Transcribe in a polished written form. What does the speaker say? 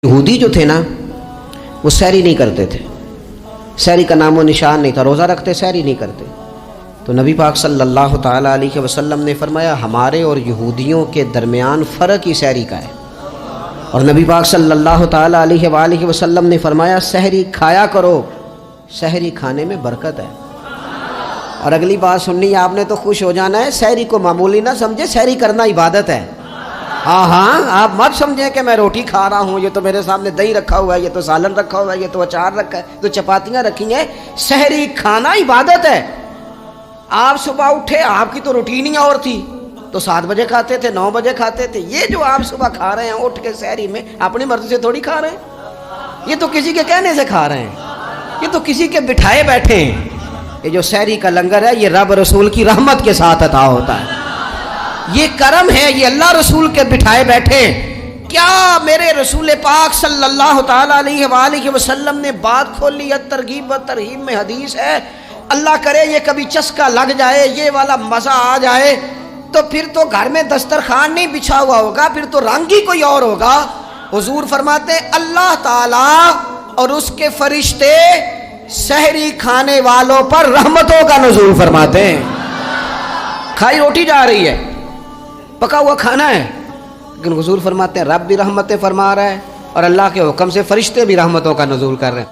یہودی جو تھے نا وہ سحری نہیں کرتے تھے، سحری کا نام و نشان نہیں تھا، روزہ رکھتے سحری نہیں کرتے۔ تو نبی پاک صلی اللہ تعالیٰ علیہ وسلم نے فرمایا ہمارے اور یہودیوں کے درمیان فرق ہی سحری کا ہے، اور نبی پاک صلی اللہ تعالیٰ علیہ وآلہ وسلم نے فرمایا سحری کھایا کرو، سحری کھانے میں برکت ہے۔ اور اگلی بات سننی آپ نے تو خوش ہو جانا ہے، سحری کو معمولی نہ سمجھے، سحری کرنا عبادت ہے۔ ہاں آپ مت سمجھیں کہ میں روٹی کھا رہا ہوں، یہ تو میرے سامنے دہی رکھا ہوا ہے، یہ تو سالن رکھا ہوا ہے، یہ تو اچار رکھا ہے، تو چپاتیاں رکھی ہیں۔ سحری کھانا عبادت ہے۔ آپ صبح اٹھے، آپ کی تو روٹین ہی اور تھی، تو 7 بجے کھاتے تھے، 9 بجے کھاتے تھے۔ یہ جو آپ صبح کھا رہے ہیں اٹھ کے سحری میں، اپنی مرضی سے تھوڑی کھا رہے ہیں، یہ تو کسی کے کہنے سے کھا رہے ہیں، یہ تو کسی کے بٹھائے بیٹھے ہیں۔ یہ جو سحری کا لنگر ہے یہ رب رسول کی رحمت کے ساتھ عطا ہوتا ہے، یہ کرم ہے، یہ اللہ رسول کے بٹھائے بیٹھے۔ کیا میرے رسول پاک صلی اللہ تعالیٰ علیہ وآلہ وسلم نے بات کھولی ہے، ترغیب و ترہیب میں حدیث ہے، اللہ کرے یہ کبھی چسکا لگ جائے، یہ والا مزہ آ جائے، تو پھر تو گھر میں دسترخوان نہیں بچھا ہوا ہوگا، پھر تو رنگ ہی کوئی اور ہوگا۔ حضور فرماتے ہیں اللہ تعالیٰ اور اس کے فرشتے سحری کھانے والوں پر رحمتوں کا نزول فرماتے ہیں۔ کھائی روٹی جا رہی ہے، پکا ہوا کھانا ہے، لیکن حضور فرماتے ہیں رب بھی رحمتیں فرما رہا ہے اور اللہ کے حکم سے فرشتے بھی رحمتوں کا نزول کر رہے ہیں۔